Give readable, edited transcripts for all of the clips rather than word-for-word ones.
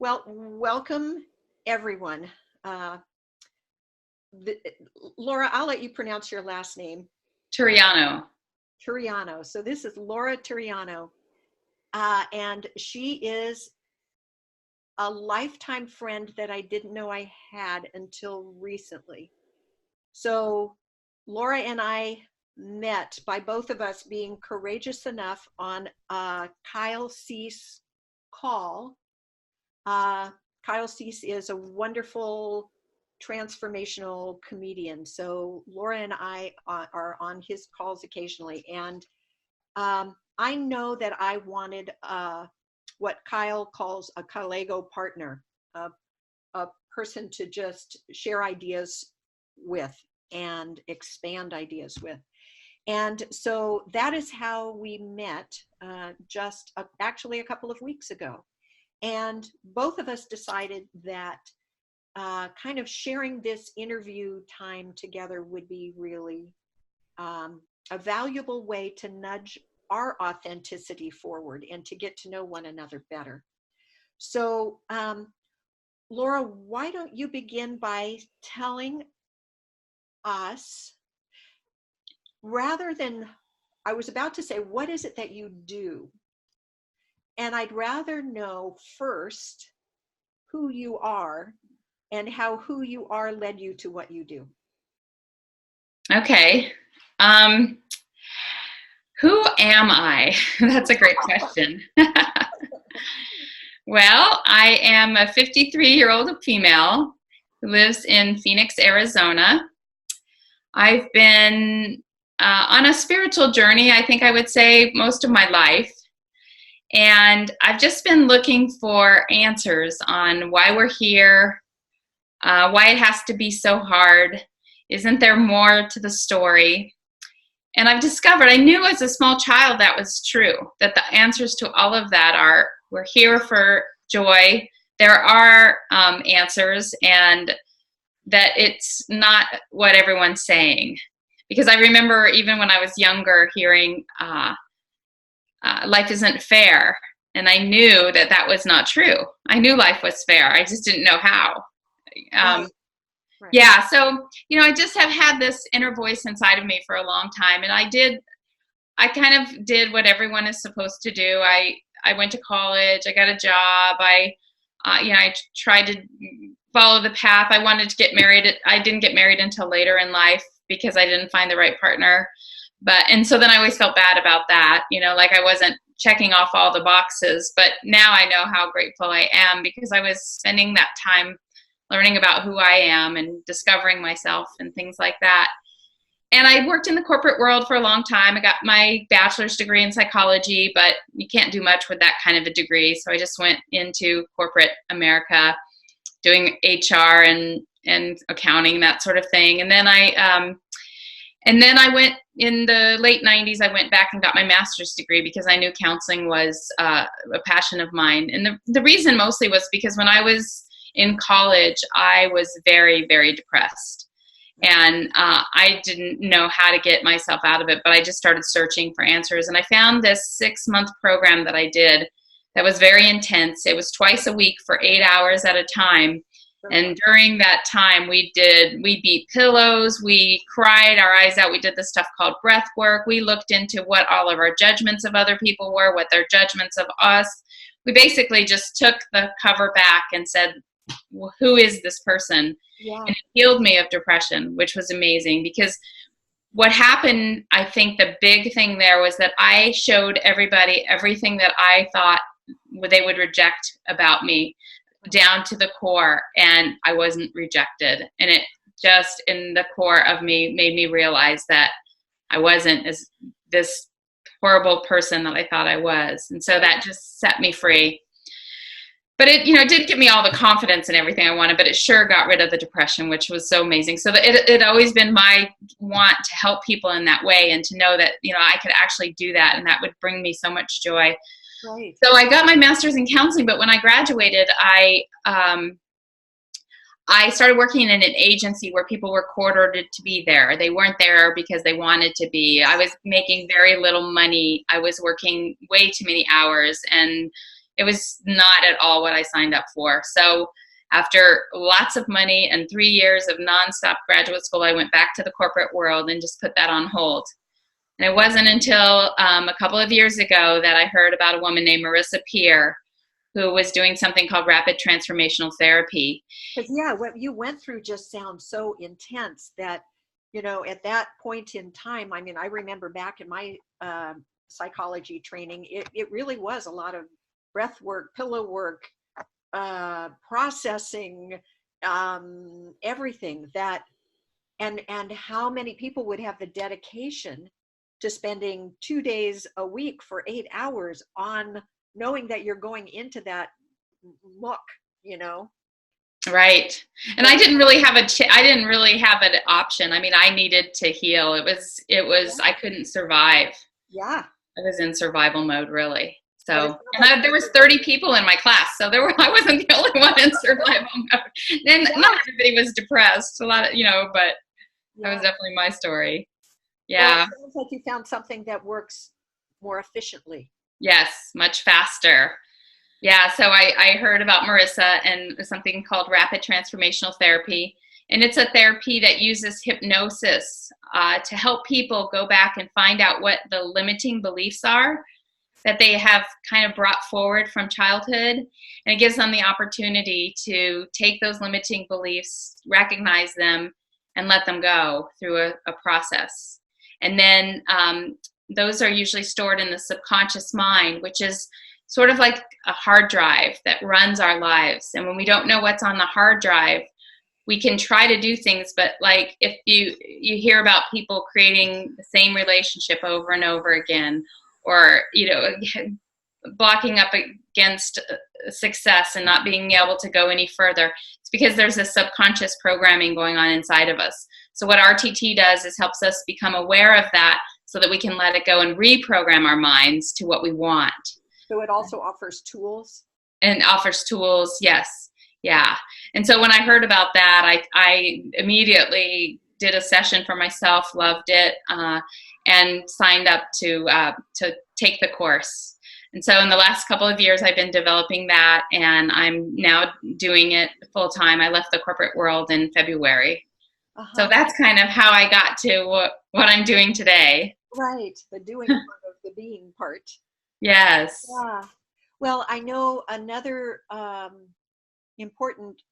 Well, welcome everyone. Uh, Laura, I'll let you pronounce your last name. Turiano. Turiano. So this is Laura Turiano, and she is a lifetime friend that I didn't know I had until recently. So Laura and I met by both of us being courageous enough on Kyle Cease call. Kyle Cease is a wonderful transformational comedian. So Laura and I are on his calls occasionally. And I know that I wanted what Kyle calls a Kalego partner, a person to just share ideas with and expand ideas with. And so that is how we met actually a couple of weeks ago. And both of us decided that kind of sharing this interview time together would be really a valuable way to nudge our authenticity forward and to get to know one another better. So, Laura, why don't you begin by telling us, rather than, I was about to say, what is it that you do? And I'd rather know first who you are and how who you are led you to what you do. Okay. Who am I? That's a great question. Well, I am a 53-year-old female who lives in Phoenix, Arizona. I've been on a spiritual journey, I think I would say, most of my life. And I've just been looking for answers on why we're here, why it has to be so hard. Isn't there more to the story? And I've discovered, I knew as a small child that was true, that the answers to all of that are, we're here for joy. There are answers, and that it's not what everyone's saying. Because I remember even when I was younger hearing life isn't fair. And I knew that that was not true. I knew life was fair. I just didn't know how. Right. Yeah, so, I just have had this inner voice inside of me for a long time. And I kind of did what everyone is supposed to do. I went to college. I got a job. I tried to follow the path. I wanted to get married. I didn't get married until later in life because I didn't find the right partner. And so then I always felt bad about that, like I wasn't checking off all the boxes. But now I know how grateful I am because I was spending that time learning about who I am and discovering myself and things like that. And I worked in the corporate world for a long time. I got my bachelor's degree in psychology, but you can't do much with that kind of a degree. So I just went into corporate America doing HR and accounting, that sort of thing. And then I went in the late 90s, I went back and got my master's degree because I knew counseling was a passion of mine. And the reason mostly was because when I was in college, I was very, very depressed. And I didn't know how to get myself out of it, but I just started searching for answers. And I found this 6-month program that I did that was very intense. It was twice a week for 8 hours at a time. And during that time, we beat pillows, we cried our eyes out. We did this stuff called breath work. We looked into what all of our judgments of other people were, what their judgments of us. We basically just took the cover back and said, well, who is this person? Yeah. And it healed me of depression, which was amazing because what happened, I think the big thing there was that I showed everybody everything that I thought they would reject about me, down to the core, and I wasn't rejected. And it just in the core of me made me realize that I wasn't as this horrible person that I thought I was. And so that just set me free. But it, did give me all the confidence and everything I wanted, but it sure got rid of the depression, which was so amazing. So it always been my want to help people in that way and to know that, I could actually do that, and that would bring me so much joy. Right. So I got my master's in counseling, but when I graduated, I started working in an agency where people were court-ordered to be there. They weren't there because they wanted to be. I was making very little money. I was working way too many hours, and It was not at all what I signed up for. So after lots of money and 3 years of nonstop graduate school, I went back to the corporate world and just put that on hold. And it wasn't until a couple of years ago that I heard about a woman named Marissa Peer, who was doing something called rapid transformational therapy. Because yeah, what you went through just sounds so intense that, at that point in time, I mean, I remember back in my psychology training, it really was a lot of breath work, pillow work, processing, everything that, and how many people would have the dedication to spending 2 days a week for 8 hours on knowing that you're going into that muck, Right. And I didn't really have I didn't really have an option. I mean, I needed to heal. I couldn't survive. Yeah. I was in survival mode, really. So, and there was 30 people in my class, so I wasn't the only one in survival mode. And not everybody was depressed. A lot of, but that was definitely my story. Yeah. Well, it sounds like you found something that works more efficiently. Yes, much faster. Yeah, so I heard about Marissa and something called rapid transformational therapy. And it's a therapy that uses hypnosis to help people go back and find out what the limiting beliefs are that they have kind of brought forward from childhood. And it gives them the opportunity to take those limiting beliefs, recognize them, and let them go through a process. And then those are usually stored in the subconscious mind, which is sort of like a hard drive that runs our lives. And when we don't know what's on the hard drive, we can try to do things, but like if you hear about people creating the same relationship over and over again, or blocking up against success and not being able to go any further, it's because there's a subconscious programming going on inside of us. So what RTT does is helps us become aware of that so that we can let it go and reprogram our minds to what we want. So it also offers tools? And offers tools, yes. Yeah. And so when I heard about that, I immediately did a session for myself, loved it, and signed up to take the course. And so in the last couple of years, I've been developing that, and I'm now doing it full time. I left the corporate world in February. So that's kind of how I got to what I'm doing today. Right. The doing part of the being part. Yes. Yeah. Well, I know another important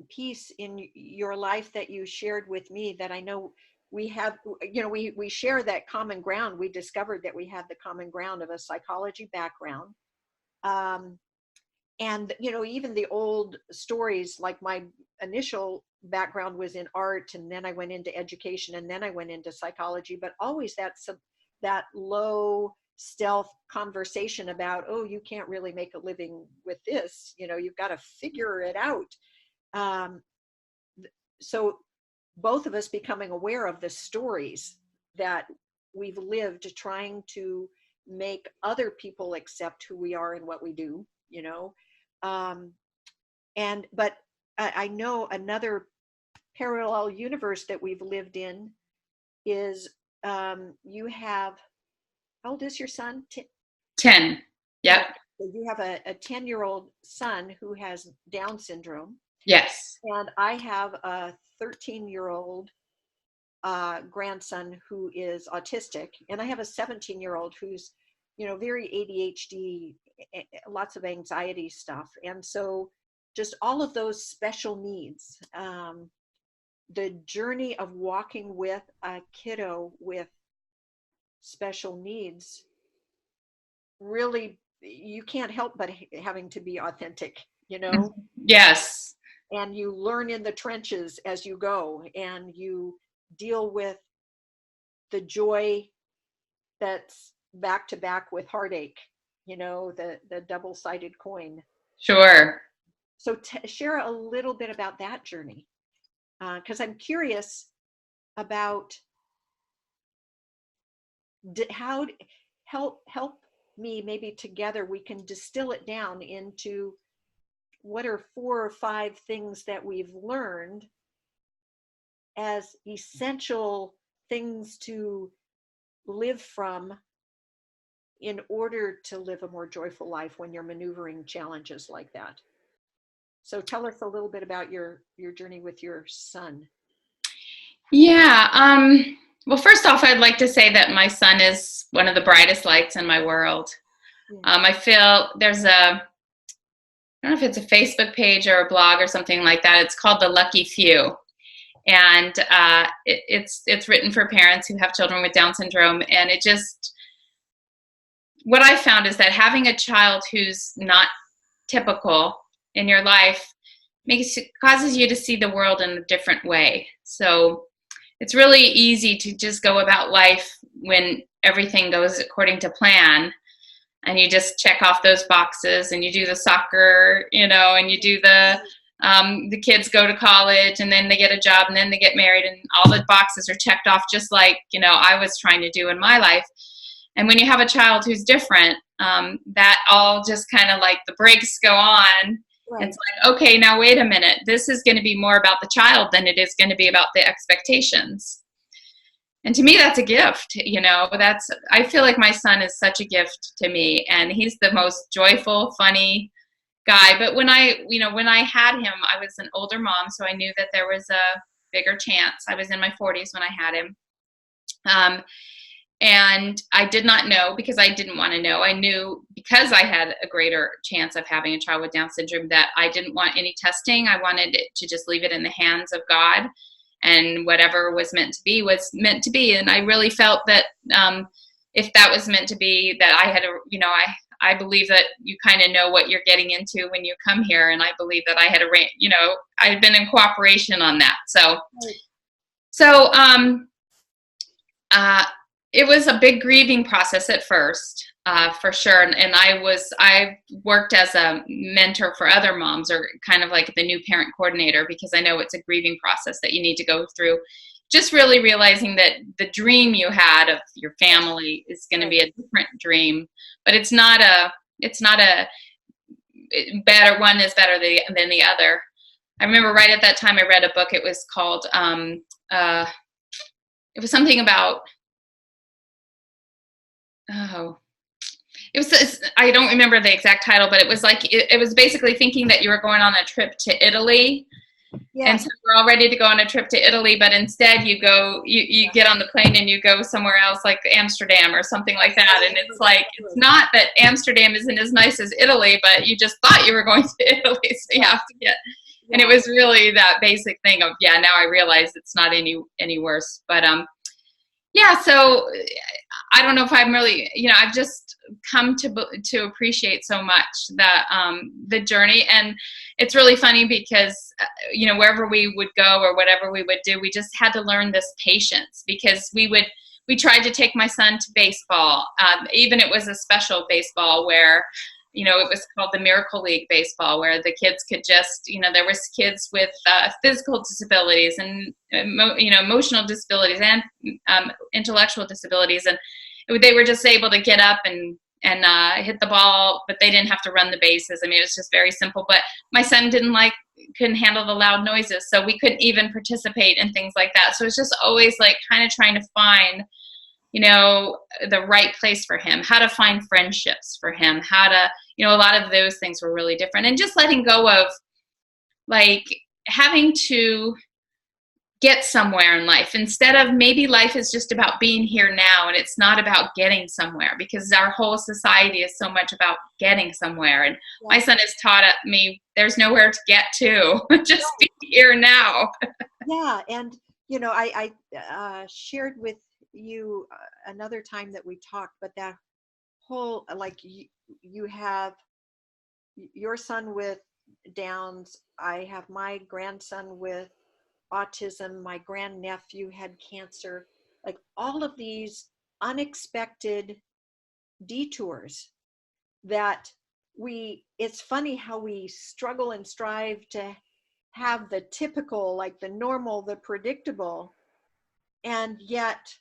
piece in your life that you shared with me that I know we have, we share that common ground. We discovered that we have the common ground of a psychology background. And, even the old stories, like my initial background was in art, and then I went into education, and then I went into psychology, but always that low stealth conversation about, oh, you can't really make a living with this, you've got to figure it out. So both of us becoming aware of the stories that we've lived trying to make other people accept who we are and what we do, but I know another parallel universe that we've lived in is you have, how old is your son? 10. Yep. So you have a 10-year-old son who has Down syndrome. Yes. And I have a 13-year-old grandson who is autistic. And I have a 17-year-old who's, very ADHD, lots of anxiety stuff. And so just all of those special needs, the journey of walking with a kiddo with special needs, really, you can't help but having to be authentic, Yes. And you learn in the trenches as you go, and you deal with the joy that's back to back with heartache, the double-sided coin. Sure. So share a little bit about that journey, because I'm curious about how help me, maybe together we can distill it down into what are 4 or 5 things that we've learned as essential things to live from in order to live a more joyful life when you're maneuvering challenges like that. So tell us a little bit about your journey with your son. Yeah. Well, first off, I'd like to say that my son is one of the brightest lights in my world. Yeah. I feel there's I don't know if it's a Facebook page or a blog or something like that. It's called The Lucky Few. And it's written for parents who have children with Down syndrome. And what I found is that having a child who's not typical in your life causes you to see the world in a different way. So it's really easy to just go about life when everything goes according to plan, and you just check off those boxes, and you do the soccer, and you do the kids go to college, and then they get a job, and then they get married, and all the boxes are checked off, just like I was trying to do in my life. And when you have a child who's different, that all just kind of like the brakes go on. Right. It's like, okay, now wait a minute. This is going to be more about the child than it is going to be about the expectations. And to me, that's a gift. I feel like my son is such a gift to me, and he's the most joyful, funny guy. But when I had him, I was an older mom, so I knew that there was a bigger chance. I was in my 40s when I had him. And I did not know, because I didn't want to know. I knew, because I had a greater chance of having a child with Down syndrome, that I didn't want any testing. I wanted it to just leave it in the hands of God, and whatever was meant to be was meant to be. And I really felt that if that was meant to be, that I had I believe that you kind of know what you're getting into when you come here. And I believe that I had I had been in cooperation on that. So it was a big grieving process at first, for sure. And I worked as a mentor for other moms, or kind of like the new parent coordinator, because I know it's a grieving process that you need to go through. Just really realizing that the dream you had of your family is going to be a different dream, but it's not a better one is better than the other. I remember right at that time I read a book. It was called, it was something about, I don't remember the exact title, but it was like, it was basically thinking that you were going on a trip to Italy. Yeah. And so we're all ready to go on a trip to Italy, but instead you get on the plane and you go somewhere else, like Amsterdam or something like that. And it's like, it's not that Amsterdam isn't as nice as Italy, but you just thought you were going to Italy, so you have to get. And it was really that basic thing of, now I realize it's not any worse. But so I don't know if I'm really, I've just come to appreciate so much that the journey. And it's really funny because, wherever we would go or whatever we would do, we just had to learn this patience, because we tried to take my son to baseball. Even it was a special baseball where, it was called the Miracle League baseball, where the kids could just, there was kids with physical disabilities and, emotional disabilities and intellectual disabilities. And they were just able to get up and hit the ball, but they didn't have to run the bases. I mean, it was just very simple. But my son couldn't handle the loud noises, so we couldn't even participate in things like that. So it's just always like kind of trying to find, the right place for him, how to find friendships for him, how to, a lot of those things were really different. And just letting go of like having to get somewhere in life, instead of maybe life is just about being here now, and it's not about getting somewhere, because our whole society is so much about getting somewhere. And my son has taught me there's nowhere to get to, just be here now. Yeah. And I shared with you another time that we talked, but that whole, like, you have your son with Downs, I have my grandson with autism, my grandnephew had cancer, like all of these unexpected detours that it's funny how we struggle and strive to have the typical, like the normal, the predictable, and yet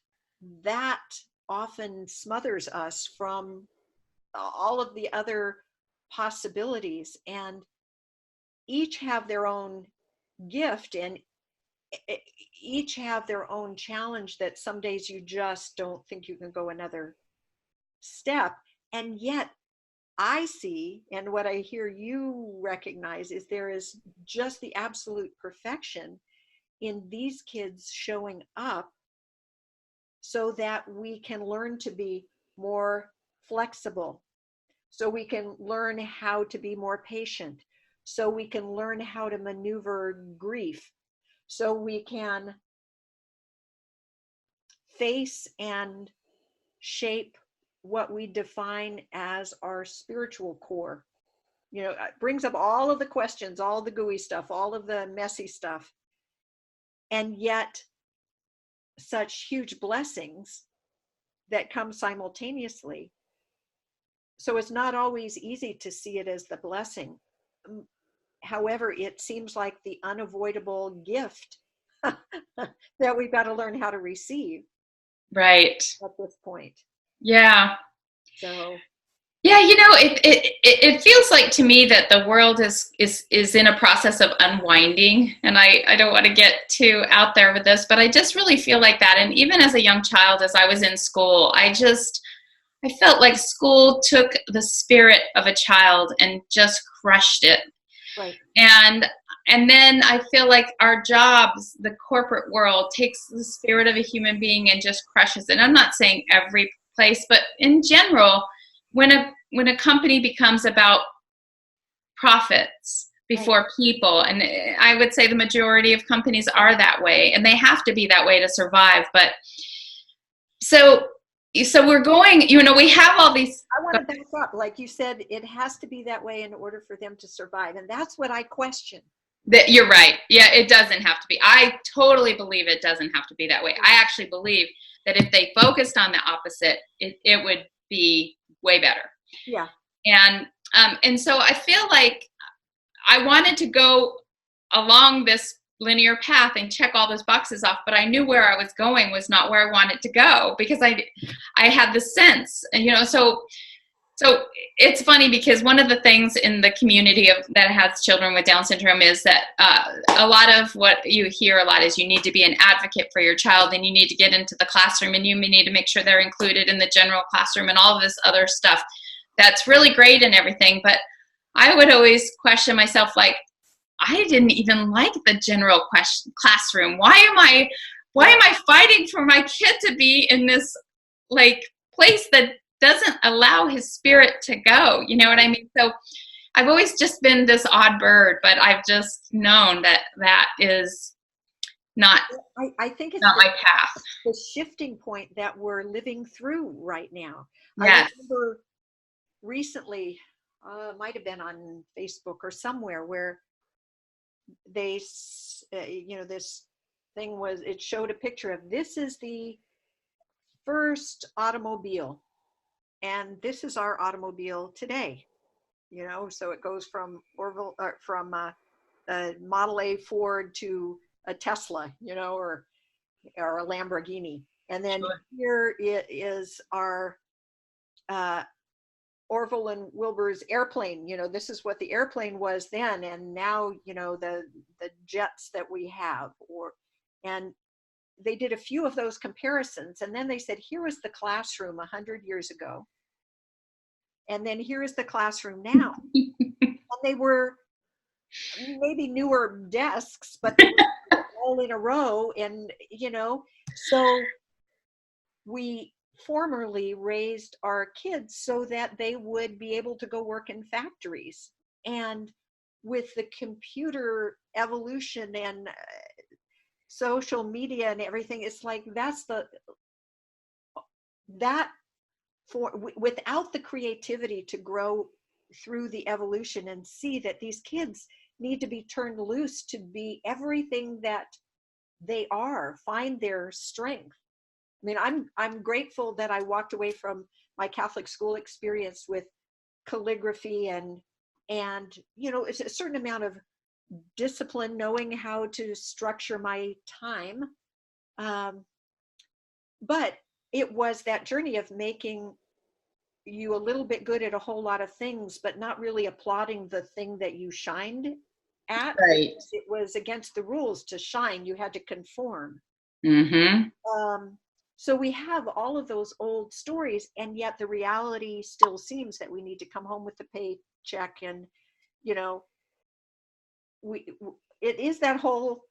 that often smothers us from all of the other possibilities. And each have their own gift, and each have their own challenge, that some days you just don't think you can go another step. And yet I see, and what I hear you recognize, is there is just the absolute perfection in these kids showing up so that we can learn to be more flexible, so we can learn how to be more patient, so we can learn how to maneuver grief, so we can face and shape what we define as our spiritual core. You know, it brings up all of the questions, all the gooey stuff, all of the messy stuff, and yet such huge blessings that come simultaneously. So it's not always easy to see it as the blessing. However, it seems like the unavoidable gift that we've got to learn how to receive Right. at this point. Yeah. So Yeah, it feels like to me that the world is in a process of unwinding, and I don't want to get too out there with this, but I just really feel like that. And even as a young child, as I was in school, I felt like school took the spirit of a child and just crushed it. right. And then I feel like our jobs, the corporate world, takes the spirit of a human being and just crushes it. I'm not saying every place, but in general, when a company becomes about profits before Right. people, and I would say the majority of companies are that way, and they have to be that way to survive. But so we're going, we have all these. I want to back up. Like you said, it has to be that way in order for them to survive. And that's what I question. That you're right. Yeah, it doesn't have to be. I totally believe it doesn't have to be that way. I actually believe that if they focused on the opposite, it would be way better. Yeah. And so I feel like I wanted to go along this linear path and check all those boxes off, but I knew where I was going was not where I wanted to go, because I had the sense, so it's funny, because one of the things in the community that has children with Down syndrome is that a lot of what you hear a lot is you need to be an advocate for your child, and you need to get into the classroom, and you need to make sure they're included in the general classroom and all of this other stuff. That's really great and everything, but I would always question myself, like, I didn't even like the general classroom. Why am I fighting for my kid to be in this like place that doesn't allow his spirit to go? You know what I mean? So I've always just been this odd bird, but I've just known that is not I think it's my path. the shifting point that we're living through right now. Yes. I remember recently, might have been on Facebook or somewhere, where they, this thing was, it showed a picture of, this is the first automobile, and this is our automobile today. So it goes from a Model A Ford to a Tesla, or a Lamborghini. And then here it is our Orville and Wilbur's airplane. This is what the airplane was then, and now the jets that we have. And they did a few of those comparisons, and then they said, here was the classroom 100 years ago, and then here is the classroom now. And they were maybe newer desks, but they were all in a row. And so we formerly raised our kids so that they would be able to go work in factories. And with the computer evolution and social media and everything, it's like without the creativity to grow through the evolution and see that these kids need to be turned loose to be everything that they are, find their strength. I mean, I'm grateful that I walked away from my Catholic school experience with calligraphy and it's a certain amount of discipline, knowing how to structure my time. But it was that journey of making you a little bit good at a whole lot of things, but not really applauding the thing that you shined at. Right. It was against the rules to shine. You had to conform. Mm-hmm. So we have all of those old stories, and yet the reality still seems that we need to come home with the paycheck, and you know, it is that whole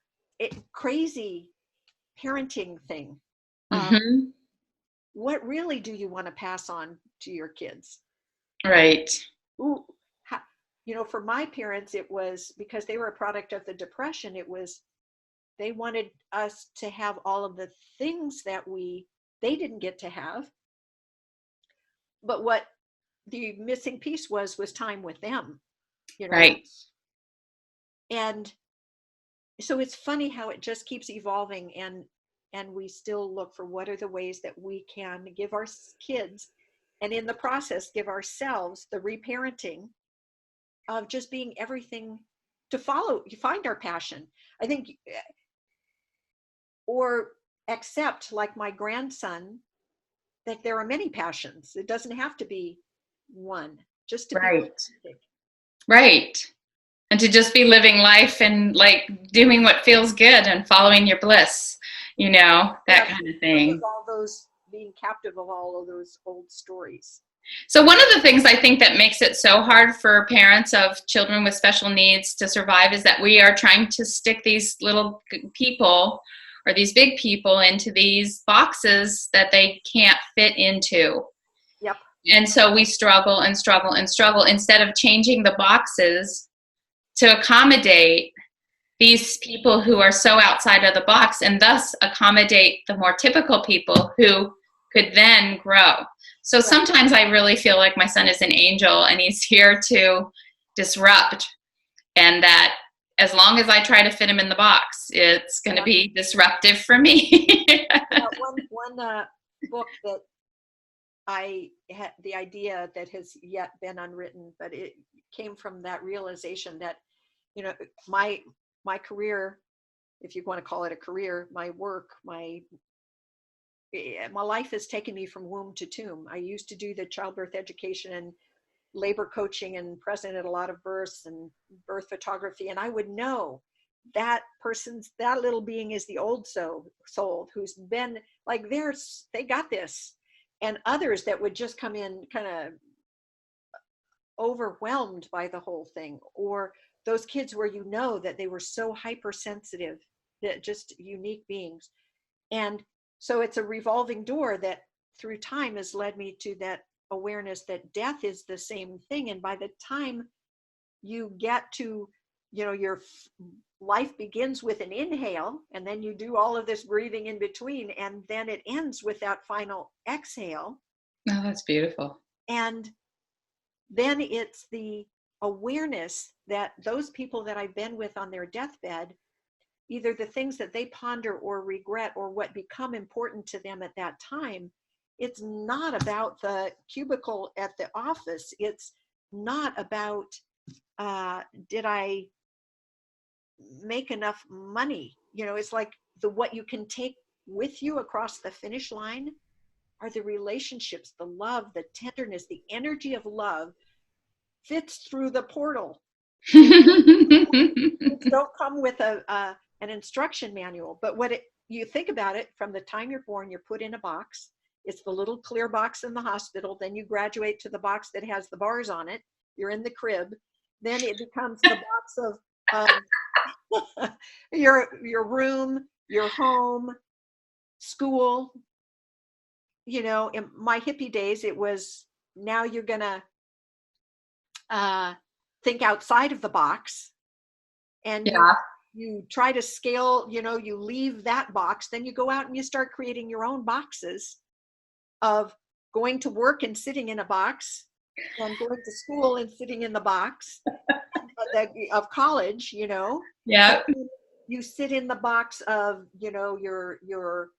crazy parenting thing. Mm-hmm. What really do you want to pass on to your kids? Right. Ooh, for my parents, it was because they were a product of the Depression. It was they wanted us to have all of the things that they didn't get to have. But what the missing piece was time with them, you know. Right. And so it's funny how it just keeps evolving, and we still look for what are the ways that we can give our kids, and in the process give ourselves the reparenting of just being everything to follow. You find our passion, I think, or accept, like my grandson, that there are many passions. It doesn't have to be one, just to be Right. authentic. Right. And to just be living life and like doing what feels good and following your bliss, that kind of Free of thing. all those, being captive of all of those old stories. So one of the things I think that makes it so hard for parents of children with special needs to survive is that we are trying to stick these little people or these big people into these boxes that they can't fit into. Yep. And so we struggle and struggle and struggle instead of changing the boxes to accommodate these people who are so outside of the box, and thus accommodate the more typical people who could then grow. So sometimes I really feel like my son is an angel and he's here to disrupt, and that as long as I try to fit him in the box, it's going to be disruptive for me. One book that I had, the idea that has yet been unwritten, but it came from that realization that, my career, if you want to call it a career, my work, my life has taken me from womb to tomb. I used to do the childbirth education and labor coaching and present at a lot of births and birth photography. And I would know that little being is the old soul who's been like, they got this. And others that would just come in kind of overwhelmed by the whole thing, or those kids where that they were so hypersensitive, that just unique beings. And so it's a revolving door that through time has led me to that awareness that death is the same thing. And by the time you get to, your life begins with an inhale, and then you do all of this breathing in between, and then it ends with that final exhale. Oh, that's beautiful. And then it's the awareness that those people that I've been with on their deathbed, either the things that they ponder or regret or what become important to them at that time, it's not about the cubicle at the office. It's not about, did I make enough money? It's like what you can take with you across the finish line are the relationships, the love, the tenderness, the energy of love fits through the portal. It don't come with an instruction manual, but you think about it, from the time you're born, you're put in a box. It's the little clear box in the hospital. Then you graduate to the box that has the bars on it. You're in the crib. Then it becomes the box of your room, your home, school. In my hippie days, it was, now you're gonna think outside of the box, and you try to scale, you leave that box, then you go out and you start creating your own boxes of going to work and sitting in a box, and going to school and sitting in the box of college. Yeah. You sit in the box of, your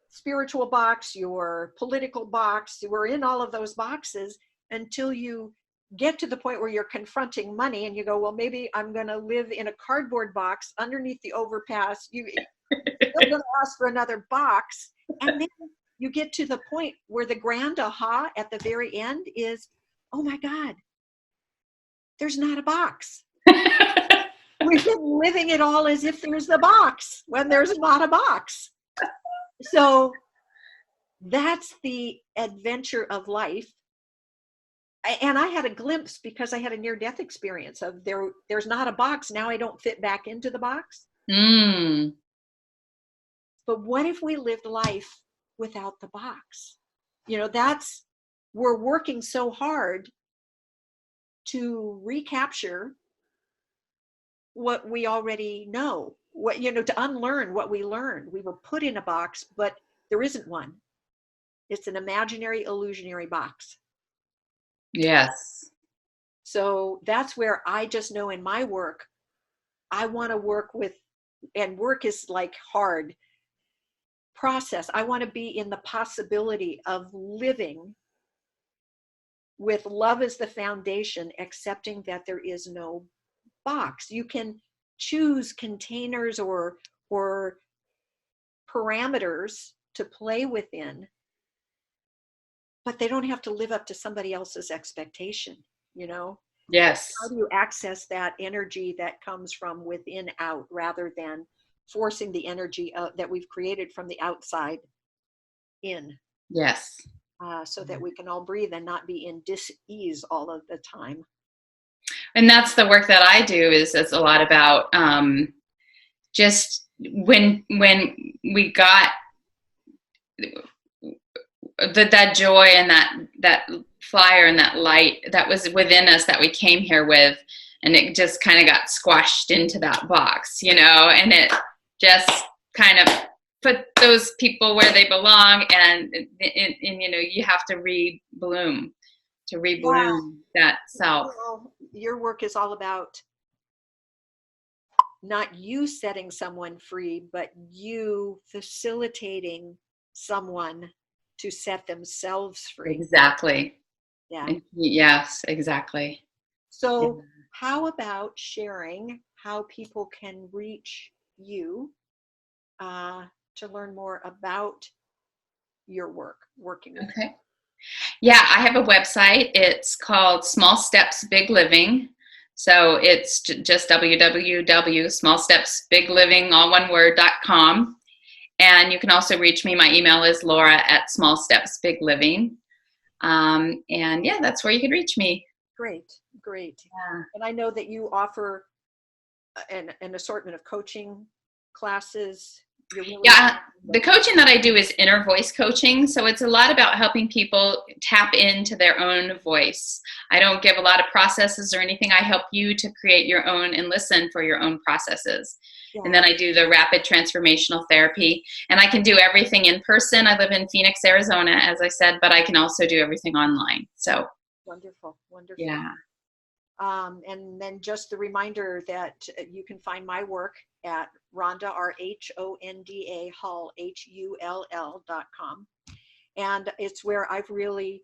spiritual box, your political box. We're in all of those boxes until you get to the point where you're confronting money, and you go, well, maybe I'm going to live in a cardboard box underneath the overpass. You're going to ask for another box. And then you get to the point where the grand aha at the very end is, oh my God, there's not a box. We've been living it all as if there's the box when there's not a box. So that's the adventure of life. And I had a glimpse because I had a near-death experience of there's not a box. Now I don't fit back into the box. Mm. But what if we lived life without the box? You know, we're working so hard to recapture what we already know, to unlearn what we learned. We were put in a box, but there isn't one. It's an imaginary, illusionary box. Yes. So that's where I just know in my work, I want to work with, and work is like hard process. I want to be in the possibility of living with love as the foundation, accepting that there is no box. You can choose containers or parameters to play within, but they don't have to live up to somebody else's expectation, you know? Yes. How do you access that energy that comes from within out rather than forcing the energy that we've created from the outside in? Yes. So that we can all breathe and not be in dis-ease all of the time. And that's the work that I do is it's a lot about just when we got that joy and that fire and that light that was within us that we came here with, and it just kind of got squashed into that box, and it just kind of put those people where they belong, and you have to rebloom that self. Well, your work is all about not you setting someone free, but you facilitating someone to set themselves free. Exactly. Yeah. Yes, exactly. So how about sharing how people can reach you to learn more about your work, working with Okay. Yeah, I have a website. It's called Small Steps Big Living. So it's just www.smallstepsbigliving, all one word.com. And you can also reach me. My email is laura@smallstepsbigliving. And yeah, that's where you can reach me. Great. Yeah. And I know that you offer an assortment of coaching classes. Yeah, the coaching that I do is inner voice coaching. So it's a lot about helping people tap into their own voice. I don't give a lot of processes or anything. I help you to create your own and listen for your own processes. Yeah. And then I do the rapid transformational therapy, and I can do everything in person. I live in Phoenix, Arizona, as I said, but I can also do everything online. So wonderful. Yeah. And then just the reminder that you can find my work at Rhonda, RHONDA, Hull, HULL.com. And it's where I've really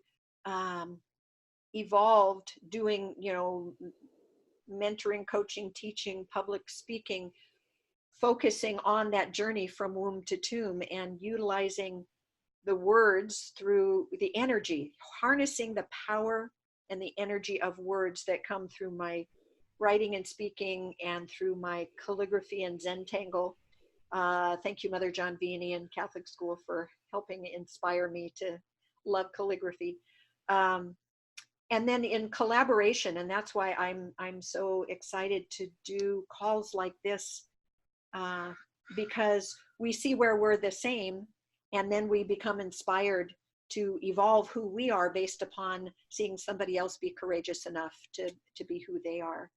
evolved doing, mentoring, coaching, teaching, public speaking, focusing on that journey from womb to tomb and utilizing the words through the energy, harnessing the power and the energy of words that come through my writing and speaking and through my calligraphy and Zentangle. Thank you, Mother John Vianney and Catholic School, for helping inspire me to love calligraphy. And then in collaboration, and that's why I'm so excited to do calls like this, because we see where we're the same, and then we become inspired to evolve who we are based upon seeing somebody else be courageous enough to be who they are.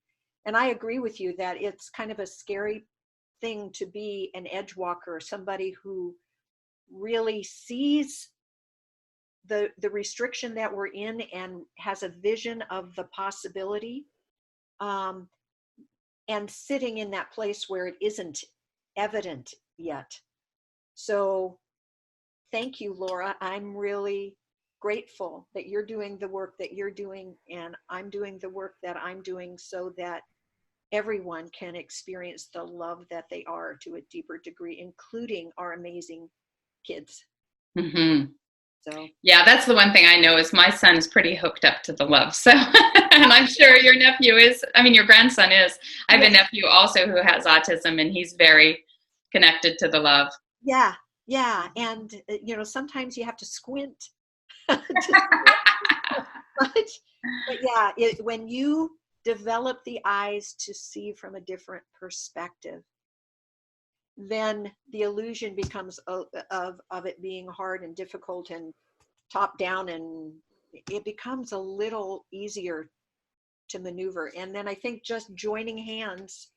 And I agree with you that it's kind of a scary thing to be an edge walker, somebody who really sees the restriction that we're in and has a vision of the possibility, and sitting in that place where it isn't evident yet. So thank you, Laura. I'm really grateful that you're doing the work that you're doing, and I'm doing the work that I'm doing so that everyone can experience the love that they are to a deeper degree, including our amazing kids. Mm-hmm. So yeah, that's the one thing I know is my son is pretty hooked up to the love. So, and I'm sure your nephew is, your grandson is. I have a nephew also who has autism, and he's very connected to the love. Yeah. Yeah, and sometimes you have to squint to see it, but yeah, when you develop the eyes to see from a different perspective, then the illusion becomes of it being hard and difficult and top down, and it becomes a little easier to maneuver. And then I think just joining hands,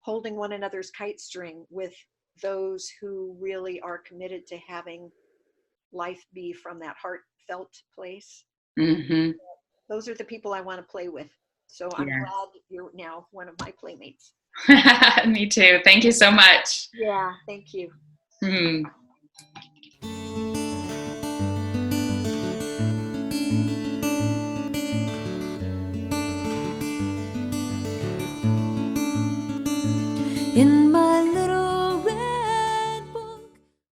holding one another's kite string with those who really are committed to having life be from that heartfelt place, Mm-hmm. those are the people I want to play with. So I'm Yeah. glad you're now one of my playmates. Me too. Thank you so much. Yeah, thank you. Mm.